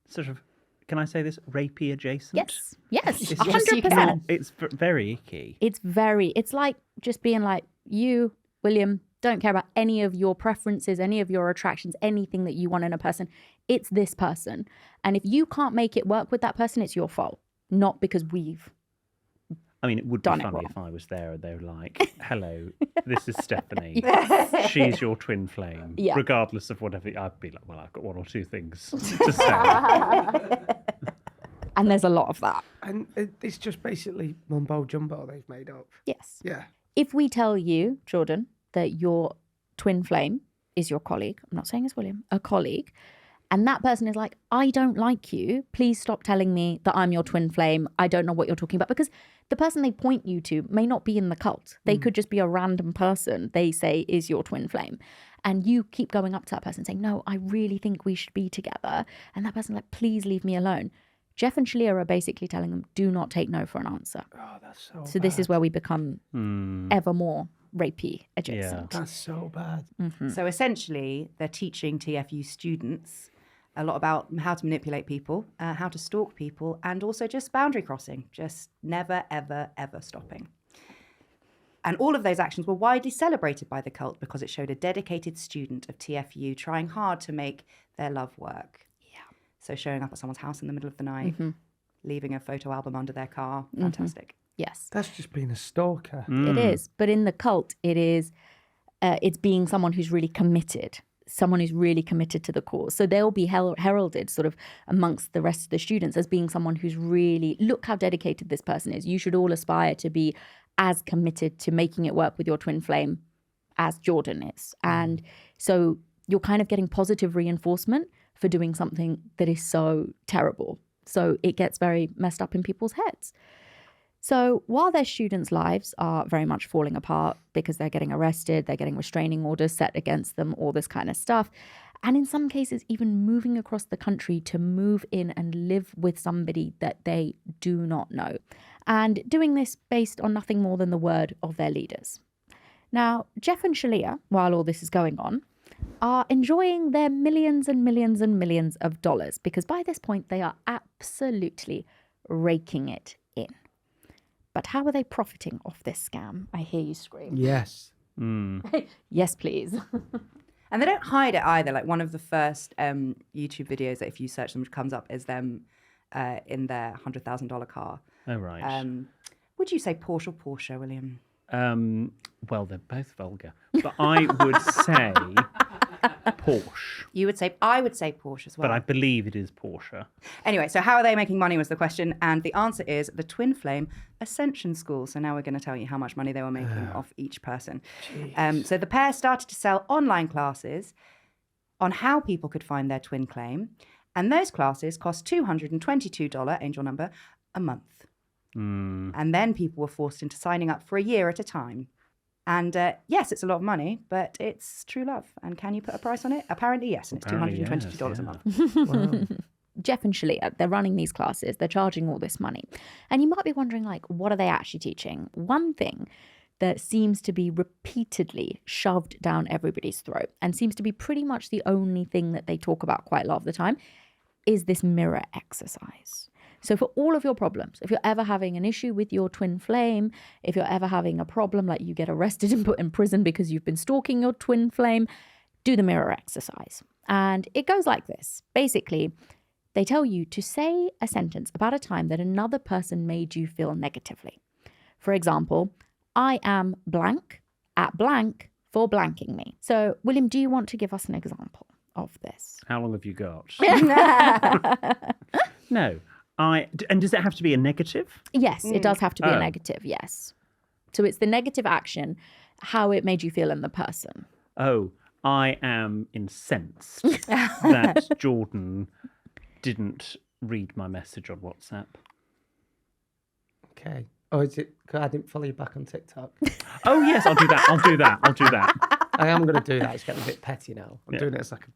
sort of, can I say this, rapey adjacent? Yes, yes, Yes, you 100%. can. It's very icky. It's like just being like, you, William, don't care about any of your preferences, any of your attractions, anything that you want in a person. It's this person. And if you can't make it work with that person, it's your fault, not because we've I mean, it would be done it funny wrong. if I was there and they were like, hello, this is Stephanie. Yes. She's your twin flame. Yeah. Regardless of whatever, I'd be like, well, I've got one or two things to say. And there's a lot of that. And it's just basically mumbo jumbo they've made up. Yes. Yeah. If we tell you, Jordan, that your twin flame is your colleague, I'm not saying it's William, a colleague, and that person is like, I don't like you, please stop telling me that I'm your twin flame. I don't know what you're talking about. Because the person they point you to may not be in the cult. They could just be a random person they say is your twin flame. And you keep going up to that person saying, no, I really think we should be together. And that person's like, please leave me alone. Jeff and Shalia are basically telling them, do not take no for an answer. Oh, that's so So this is where we become ever more rapey adjacent. That's so bad. So essentially, they're teaching TFU students a lot about how to manipulate people, how to stalk people, and also just boundary crossing, just never, ever, ever stopping. And all of those actions were widely celebrated by the cult because it showed a dedicated student of TFU trying hard to make their love work. Yeah. So showing up at someone's house in the middle of the night, leaving a photo album under their car. Fantastic. Yes. That's just being a stalker. It is. But in the cult, it's being someone who's really committed, someone who's really committed to the cause. So they'll be heralded sort of amongst the rest of the students as being someone who's really, look how dedicated this person is. You should all aspire to be as committed to making it work with your twin flame as Jordan is. And so you're kind of getting positive reinforcement for doing something that is so terrible. So it gets very messed up in people's heads. So while their students' lives are very much falling apart because they're getting arrested, they're getting restraining orders set against them, all this kind of stuff, and in some cases even moving across the country to move in and live with somebody that they do not know, and doing this based on nothing more than the word of their leaders. Now, Jeff and Shalia, while all this is going on, are enjoying their millions and millions and millions of dollars because by this point they are absolutely raking it in. But how are they profiting off this scam? I hear you scream. Yes. Yes, please. And they don't hide it either. Like one of the first YouTube videos that if you search them, which comes up is them in their $100,000 car. Oh, right. Would you say Porsche or Porsche, William? Well, they're both vulgar. But I would say Porsche. I would say Porsche as well. But I believe it is Porsche. Anyway, so how are they making money was the question. And the answer is the Twin Flame Ascension School. So now we're going to tell you how much money they were making off each person. So the pair started to sell online classes on how people could find their twin flame. And those classes cost $222, angel number, a month. And then people were forced into signing up for a year at a time. And yes, it's a lot of money, but it's true love. And can you put a price on it? Apparently, yes. And it's $222 a month. Wow. Jeff and Shalia, they're running these classes. They're charging all this money. And you might be wondering, like, what are they actually teaching? One thing that seems to be repeatedly shoved down everybody's throat and seems to be pretty much the only thing that they talk about quite a lot of the time is this mirror exercise. So for all of your problems, if you're ever having an issue with your twin flame, if you're ever having a problem like you get arrested and put in prison because you've been stalking your twin flame, do the mirror exercise. And it goes like this. Basically, they tell you to say a sentence about a time that another person made you feel negatively. For example, I am blank at blank for blanking me. So, William, do you want to give us an example of this? How long have you got? No. And does it have to be a negative? Yes, it does have to be a negative, yes. So it's the negative action, how it made you feel in the person. Oh, I am incensed that Jordan didn't read my message on WhatsApp. Okay. Oh, is it? 'Cause I didn't follow you back on TikTok. Oh, yes, I'll do that. I am going to do that. It's getting a bit petty now. I'm doing it as like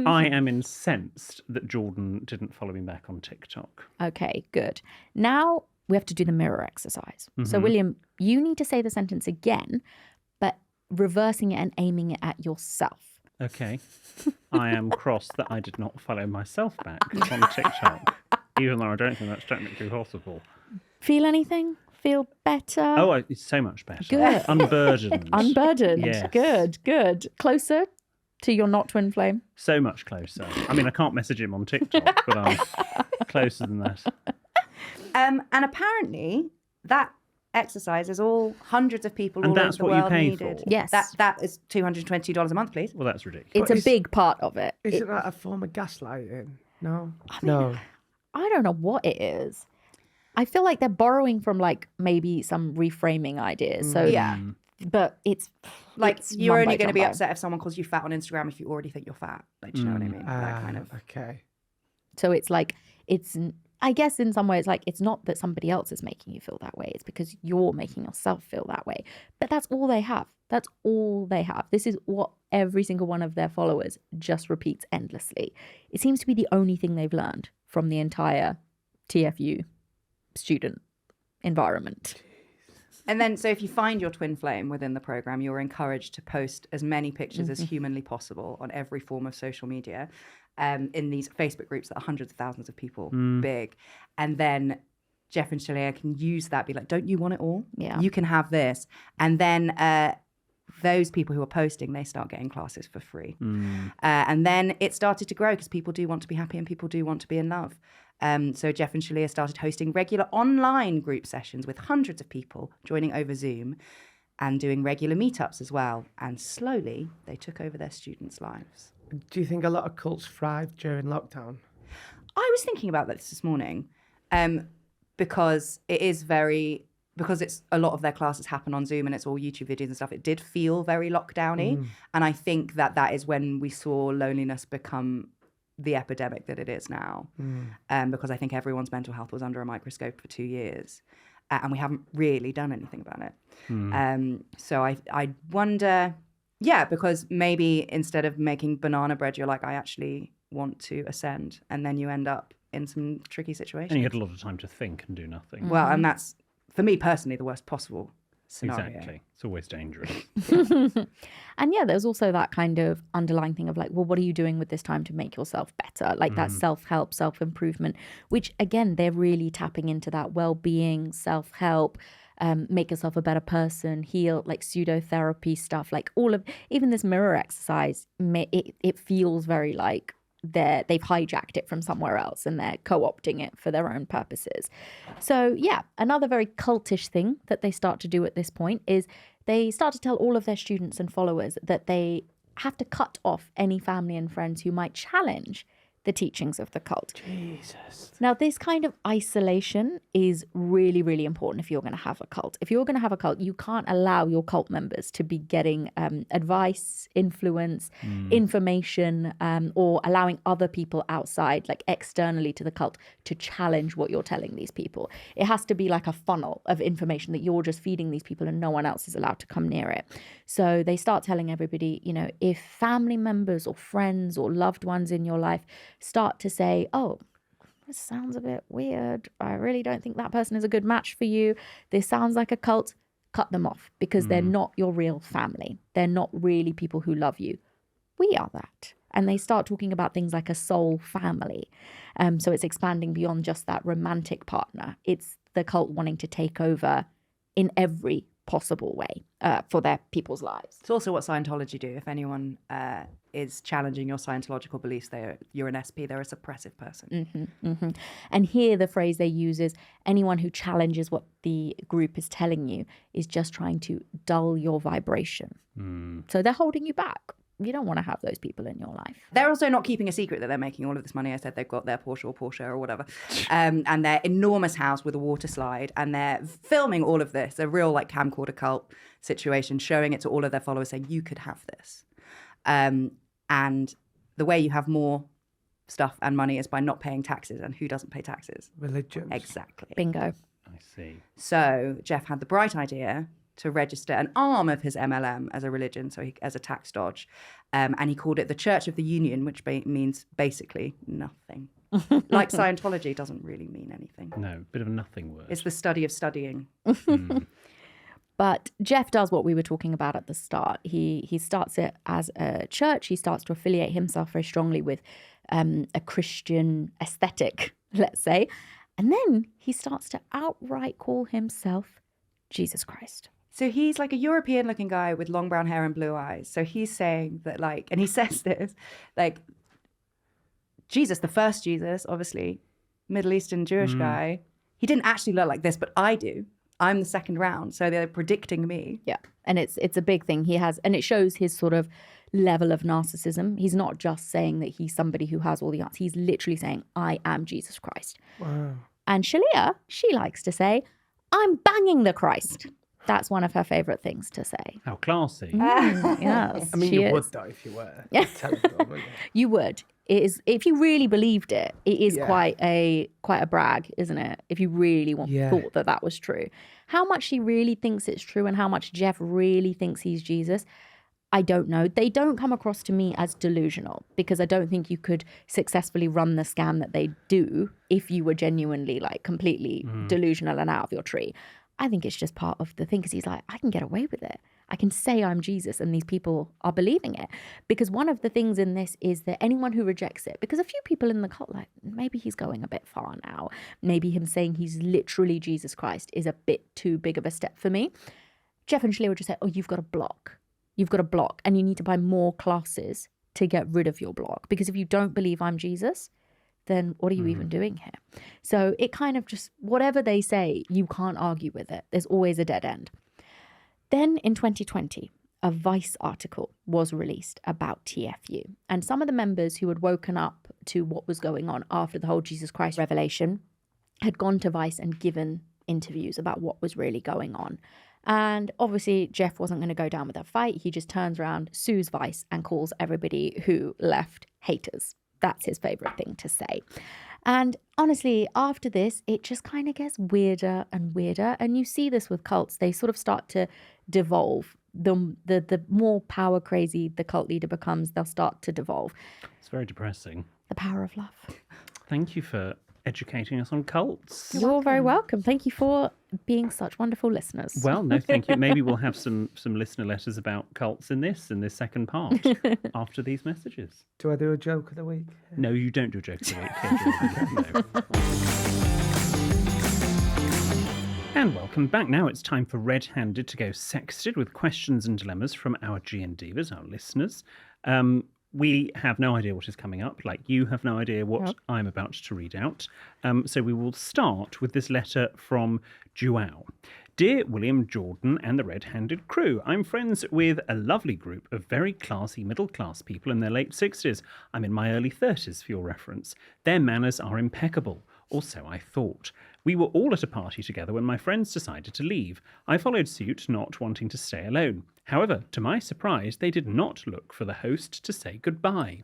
I am incensed that Jordan didn't follow me back on TikTok. Okay, good. Now we have to do the mirror exerse. So, William, you need to say the sentence again, but reversing it and aiming it at yourself. Okay. I am cross that I did not follow myself back on TikTok, even though I don't think that's technically possible. Feel anything? Feel better? Oh, it's so much better. Good. Unburdened. Unburdened. Yes. Good. Closer to your not twin flame? So much closer. I mean, I can't message him on TikTok, but I'm closer than that. And apparently, that exercise is all hundreds of people And all over that's the what you world pay needed. for? Yes. That is $220 a month, please. Well, that's ridiculous. It's a big part of it. Isn't that a form of gaslighting? No. I don't know what it is. I feel like they're borrowing from like maybe some reframing ideas. So Yeah. but it's Like, it's you're only mumbo going to be jumbo. upset if someone calls you fat on Instagram if you already think you're fat. Like, do you know what I mean? That kind of. Okay. So it's like I guess in some ways, like, it's not that somebody else is making you feel that way. It's because you're making yourself feel that way. But that's all they have. That's all they have. This is what every single one of their followers just repeats endlessly. It seems to be the only thing they've learned from the entire TFU student environment. And then, so if you find your twin flame within the program, you're encouraged to post as many pictures as humanly possible on every form of social media, in these Facebook groups that are hundreds of thousands of people big. And then Jeff and Shalia can use that, be like, don't you want it all? Yeah. You can have this. And then those people who are posting, they start getting classes for free. And then it started to grow because people do want to be happy and people do want to be in love. So Jeff and Shalia started hosting regular online group sessions with hundreds of people joining over Zoom and doing regular meetups as well. And slowly they took over their students' lives. Do you think a lot of cults thrived during lockdown? I was thinking about this morning because it's a lot of their classes happen on Zoom and it's all YouTube videos and stuff. It did feel very lockdowny. And I think that is when we saw loneliness become the epidemic that it is now. Because I think everyone's mental health was under a microscope for 2 years. And we haven't really done anything about it. So I wonder, because maybe instead of making banana bread, you're like, I actually want to ascend. And then you end up in some tricky situations. And you had a lot of time to think and do nothing. Well, and that's, for me personally, the worst possible scenario. Exactly. It's always dangerous. And yeah, there's also that kind of underlying thing of like, well, what are you doing with this time to make yourself better? Like that self-help, self-improvement, which again, they're really tapping into that well-being, self-help, make yourself a better person, heal, like pseudo-therapy stuff, like all of, even this mirror exercise, it feels very like they've hijacked it from somewhere else and they're co-opting it for their own purposes. So yeah, another very cultish thing that they start to do at this point is they start to tell all of their students and followers that they have to cut off any family and friends who might challenge the teachings of the cult. Jesus. Now, this kind of isolation is really, really important if you're going to have a cult. If you're going to have a cult, you can't allow your cult members to be getting advice, influence, information, or allowing other people outside, like externally to the cult, to challenge what you're telling these people. It has to be like a funnel of information that you're just feeding these people and no one else is allowed to come near it. So they start telling everybody, you know, if family members or friends or loved ones in your life start to say, oh, this sounds a bit weird. I really don't think that person is a good match for you. This sounds like a cult. Cut them off because they're not your real family. They're not really people who love you. We are that. And they start talking about things like a soul family. So it's expanding beyond just that romantic partner. It's the cult wanting to take over in every possible way for their people's lives. It's also what Scientology do. If anyone is challenging your Scientological beliefs, you're an SP, they're a suppressive person. And here the phrase they use is anyone who challenges what the group is telling you is just trying to dull your vibration. So they're holding you back. You don't want to have those people in your life. They're also not keeping a secret that they're making all of this money. I said they've got their Porsche or whatever. And their enormous house with a water slide. And they're filming all of this, a real like camcorder cult situation, showing it to all of their followers saying, you could have this. And the way you have more stuff and money is by not paying taxes. And who doesn't pay taxes? Religion. Exactly. Bingo. I see. So Jeff had the bright idea to register an arm of his MLM as a religion, as a tax dodge. And he called it the Church of the Union, which means basically nothing. Like Scientology doesn't really mean anything. No, bit of a nothing word. It's the study of studying. But Jeff does what we were talking about at the start. He starts it as a church. He starts to affiliate himself very strongly with a Christian aesthetic, let's say. And then he starts to outright call himself Jesus Christ. So he's like a European-looking guy with long brown hair and blue eyes. So he's saying that, like, and he says this, like, Jesus, the first Jesus, obviously, Middle Eastern Jewish guy, he didn't actually look like this, but I do. I'm the second round, so they're predicting me. Yeah. And it's a big thing. He has, and it shows his sort of level of narcissism. He's not just saying that he's somebody who has all the answers. He's literally saying, I am Jesus Christ. Wow. And Shalia, she likes to say, I'm banging the Christ. That's one of her favourite things to say. How classy. Yes, I mean, she you is. would though if you were. Terrible, wouldn't you? You would. It is, if you really believed it, it is Yeah. quite a brag, isn't it? If you really thought that was true. How much she really thinks it's true and how much Jeff really thinks he's Jesus, I don't know. They don't come across to me as delusional because I don't think you could successfully run the scam that they do if you were genuinely like completely delusional and out of your tree. I think it's just part of the thing because he's like, I can get away with it. I can say I'm Jesus and these people are believing it. Because one of the things in this is that anyone who rejects it, because a few people in the cult, like maybe he's going a bit far now. Maybe him saying he's literally Jesus Christ is a bit too big of a step for me. Jeff and Shalia would just say, oh, you've got a block. You've got a block and you need to buy more classes to get rid of your block. Because if you don't believe I'm Jesus, then what are you even doing here? So it kind of just, whatever they say, you can't argue with it. There's always a dead end. Then in 2020, a Vice article was released about TFU. And some of the members who had woken up to what was going on after the whole Jesus Christ revelation had gone to Vice and given interviews about what was really going on. And obviously, Jeff wasn't going to go down with that fight. He just turns around, sues Vice, and calls everybody who left haters. That's his favorite thing to say. And honestly, after this, it just kind of gets weirder and weirder. And you see this with cults. They sort of start to devolve. The more power crazy the cult leader becomes, they'll start to devolve. It's very depressing. The power of love. Thank you for educating us on cults. You're very welcome. Thank you for being such wonderful listeners. Well, no, thank you. Maybe we'll have some listener letters about cults in this second part after these messages. Do I do a joke of the week? No, you don't do a joke of the week. No. And welcome back. Now it's time for Red-Handed to go sexted with questions and dilemmas from our Gin Divas, our listeners. We have no idea what is coming up, like you have no idea what I'm about to read out. So we will start with this letter from Joao. Dear William, Jordan and the Red-Handed crew, I'm friends with a lovely group of very classy middle-class people in their late 60s. I'm in my early 30s, for your reference. Their manners are impeccable. Or so I thought. We were all at a party together when my friends decided to leave. I followed suit, not wanting to stay alone. However, to my surprise, they did not look for the host to say goodbye.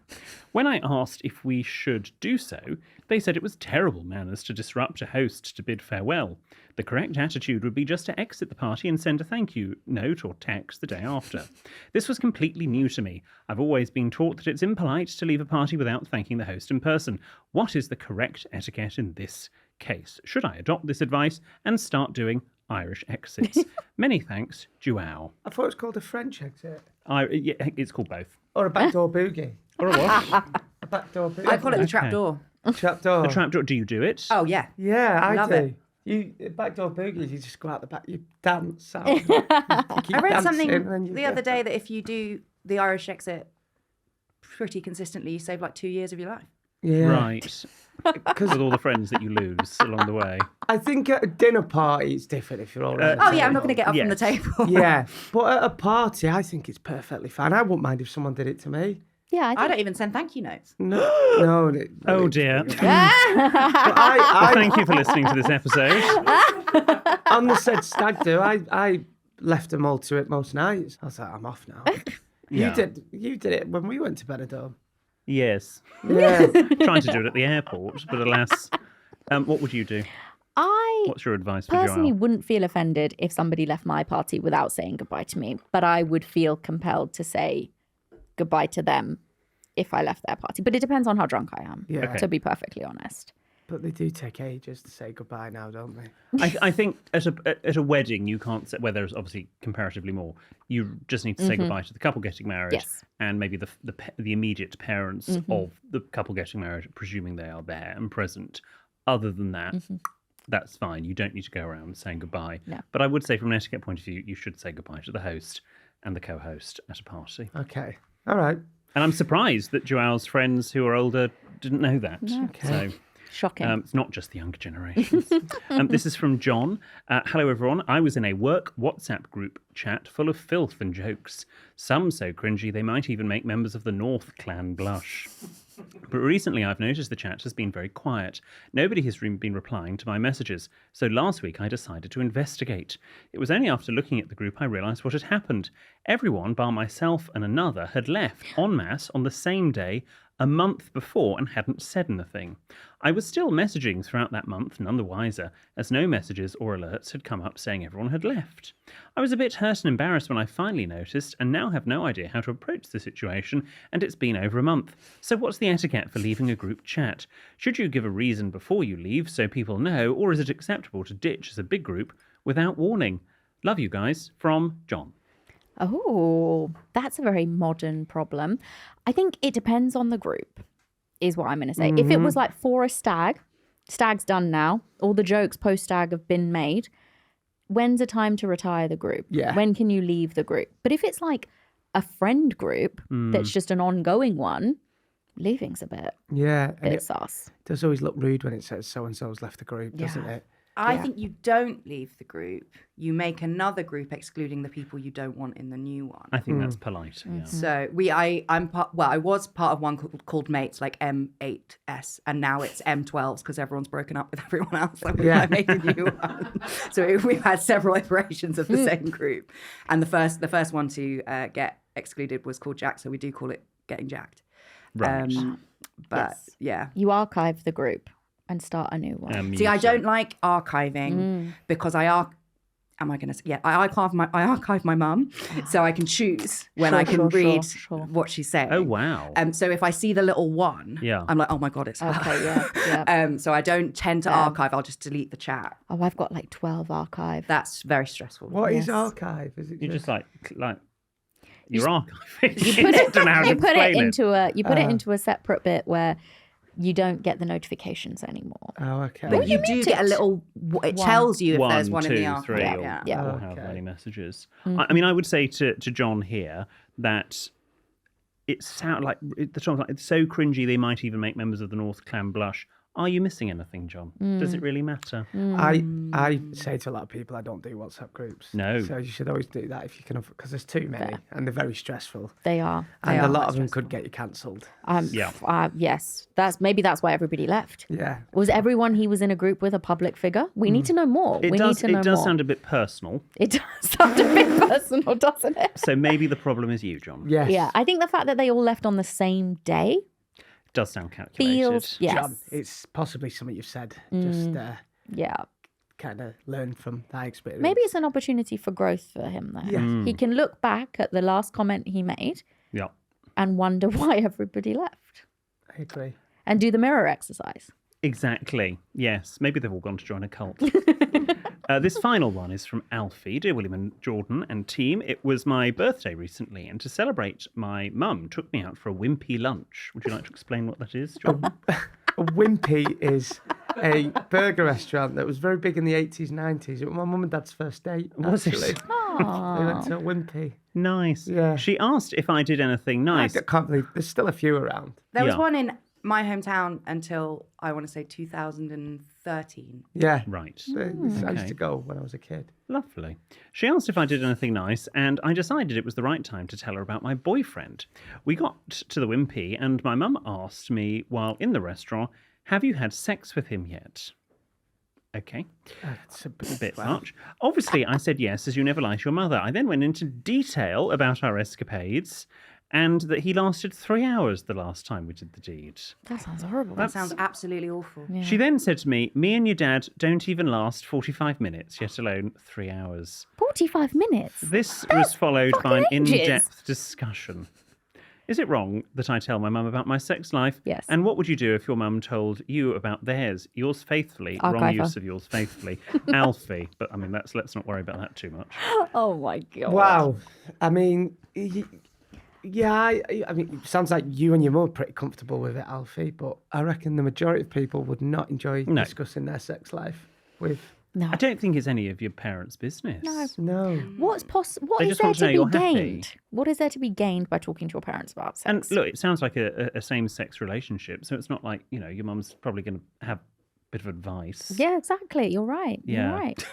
When I asked if we should do so, they said it was terrible manners to disrupt a host to bid farewell. The correct attitude would be just to exit the party and send a thank you note or text the day after. This was completely new to me. I've always been taught that it's impolite to leave a party without thanking the host in person. What is the correct etiquette in this case? Should I adopt this advice and start doing Irish exits? Many thanks, Joao. I thought it was called a French exit. Yeah, it's called both. Or a backdoor boogie. Or a what? A backdoor boogie. I call it the trapdoor. Trapdoor. A trapdoor. Do you do it? Oh, yeah. Yeah, I Love do. it. You backdoor boogies, you just go out the back, you dance out. I read something the other day that if you do the Irish exit pretty consistently, you save like 2 years of your life. Yeah. Right. With all the friends that you lose along the way. I think at a dinner party it's different if you're all around the Oh, yeah, I'm not table. going to get up from the table. Yeah, but at a party, I think it's perfectly fine. I wouldn't mind if someone did it to me. Yeah, I I think don't even send thank you notes. No. Oh dear. But I Thank you for listening to this episode. on the said stag do, I left them all to it most nights. I was like, I'm off now. Yeah. You did it when we went to Benidorm. Yes. Yeah. Trying to do it at the airport, but alas. What would you do? I What's your advice for personally Joel? wouldn't feel offended if somebody left my party without saying goodbye to me, but I would feel compelled to say goodbye to them if I left their party. But it depends on how drunk I am, Yeah. Okay. to be perfectly honest. But they do take ages to say goodbye now, don't they? I think at a wedding you can't say, where there's obviously comparatively more. You just need to say goodbye to the couple getting married, Yes. and maybe the immediate parents of the couple getting married, presuming they are there and present. Other than that, that's fine. You don't need to go around saying goodbye. No. But I would say, from an etiquette point of view, you should say goodbye to the host and the co-host at a party. Okay. All right. And I'm surprised that Joel's friends who are older didn't know that. Okay. So Shocking. It's not just the younger generations. This is from John. Hello, everyone. I was in a work WhatsApp group chat full of filth and jokes. Some so cringy they might even make members of the North clan blush. But recently I've noticed the chat has been very quiet. Nobody has been replying to my messages. So last week I decided to investigate. It was only after looking at the group I realised what had happened. Everyone, bar myself and another, had left en masse on the same day a month before and hadn't said anything. I was still messaging throughout that month, none the wiser, as no messages or alerts had come up saying everyone had left. I was a bit hurt and embarrassed when I finally noticed, and now have no idea how to approach the situation, and it's been over a month. So what's the etiquette for leaving a group chat? Should you give a reason before you leave so people know, or is it acceptable to ditch as a big group without warning? Love you guys, from John. Oh, that's a very modern problem. I think it depends on the group, is what I'm going to say. If it was like for a stag's done now, all the jokes post-stag have been made, when's the time to retire the group? Yeah. When can you leave the group? But if it's like a friend group that's just an ongoing one, leaving's a bit sus. It does always look rude when it says so-and-so's left the group, doesn't it? I think you don't leave the group. You make another group excluding the people you don't want in the new one. I think that's polite. Yeah. So I was part of one called Mates, like M8S, and now it's M12s because everyone's broken up with everyone else. So we made a new one. So we've had several iterations of the same group, and the first one to get excluded was called Jack. So we do call it Getting Jacked. Right. But yeah, You archive the group and start a new one. see, I don't like archiving because I archive my mum, so I can choose when I can read what she's saying. Oh, wow. So if I see the little one, I'm like, oh my God, it's her. Okay, yeah. So I don't tend to archive. I'll just delete the chat. Oh, I've got like 12 archive. That's very stressful. What is archive? Is it You just like your archive. You put it into a separate bit where you don't get the notifications anymore. Oh, okay. But you do get a little. It tells you if there's one in the 1, 2, 3, archive. or however many messages. I mean, I would say to John here that it sounds like it's so cringy they might even make members of the North clan blush. Are you missing anything, John? Does it really matter? I say to a lot of people I don't do WhatsApp groups. No. So you should always do that if you can, because there's too many and they're very stressful. They are. And a lot of them could get you cancelled. Yes. That's why everybody left. Yeah. Was everyone he was in a group with a public figure? We need to know more. It does sound a bit personal. It does sound a bit personal, doesn't it? So maybe the problem is you, John. Yes. Yeah. I think the fact that they all left on the same day Does sound calculated. yes. John, it's possibly something you've said. Just yeah. kind of learn from that experience. Maybe it's an opportunity for growth for him there. Yeah. He can look back at the last comment he made Yeah. and wonder why everybody left. I agree. And do the mirror exercise. Exactly. Yes. Maybe they've all gone to join a cult. This final one is from Alfie. Dear William and Jordan and team, it was my birthday recently, and to celebrate, my mum took me out for a wimpy lunch. Would you like to explain what that is, Jordan? A Wimpy is a burger restaurant that was very big in the 80s, 90s. It was my mum and dad's first date, Was it? actually. They went to a Wimpy. Nice. Yeah. She asked if I did anything nice. I can't believe there's still a few around. There was Yeah. one in my hometown until I want to say 2013. Yeah. Right. I used Okay. to go when I was a kid. Lovely. She asked if I did anything nice, and I decided it was the right time to tell her about my boyfriend. We got to the Wimpy, and my mum asked me while in the restaurant, "Have you had sex with him yet?" Okay. It's a Bit much. Obviously, I said yes, as you never lie to your mother. I then went into detail about our escapades, and that he lasted 3 hours the last time we did the deed. That sounds horrible. That sounds absolutely awful. Yeah. She then said to me, "Me and your dad don't even last 45 minutes, yet alone 3 hours." 45 minutes. This was followed by an fucking ages. in-depth discussion. Is it wrong that I tell my mum about my sex life? Yes. And what would you do if your mum told you about theirs? Yours faithfully. Wrong Archive her. use of yours faithfully. Alfie. But I mean, let's not worry about that too much. Oh my God. Wow. I mean, yeah, I mean, it sounds like you and your mum are pretty comfortable with it, Alfie, but I reckon the majority of people would not enjoy No. discussing their sex life with No. I don't think it's any of your parents' business. No. No. What They is just there want to know to you're be happy. gained? What is there to be gained by talking to your parents about sex? And look, it sounds like a same-sex relationship, so it's not like, your mum's probably going to have a bit of advice. Yeah, exactly. You're right. Yeah. You're right.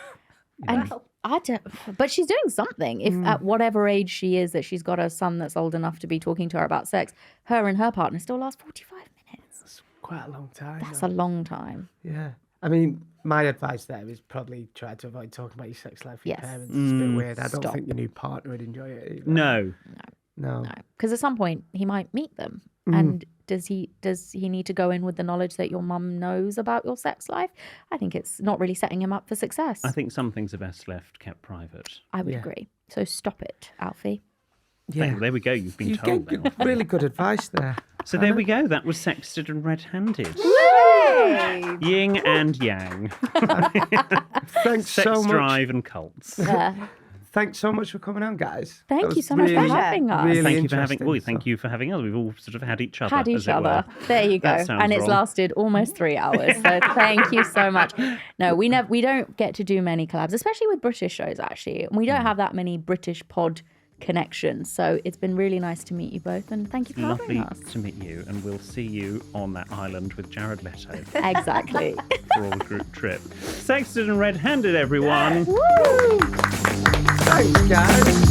And I don't, but she's doing something. If at whatever age she is that she's got a son that's old enough to be talking to her about sex, her and her partner still last 45 minutes. That's quite a long time. That's though. a long time. Yeah. I mean, my advice there is probably try to avoid talking about your sex life with Yes. your parents. It's a bit weird. I don't Stop. think your new partner would enjoy it either. No. No. No, because at some point he might meet them. And does he need to go in with the knowledge that your mum knows about your sex life? I think it's not really setting him up for success. I think some things are best left kept private. I would Yeah. agree. So stop it, Alfie. Yeah. There we go. You've been You told gave then. really good advice there. So there we go. That was Sexted and Red-Handed. Yin and Yang. Thanks Sex so much. drive and cults. Thanks so much for coming on, guys. Thank That you was so much for really, having us. Really Thank you for having. interesting, Well, thank so- you for having us. We've all sort of had each other. Had as each it other. were. There you go. That sounds And it's wrong. lasted almost 3 hours. So thank you so much. No, we don't get to do many collabs, especially with British shows, actually. And we don't have that many British pod connections. So it's been really nice to meet you both. And thank you for Lovely having us. to meet you, and we'll see you on that island with Jared Leto Exactly. for all group trip. Sexted and Red-Handed, everyone. Woo! Thanks, guys.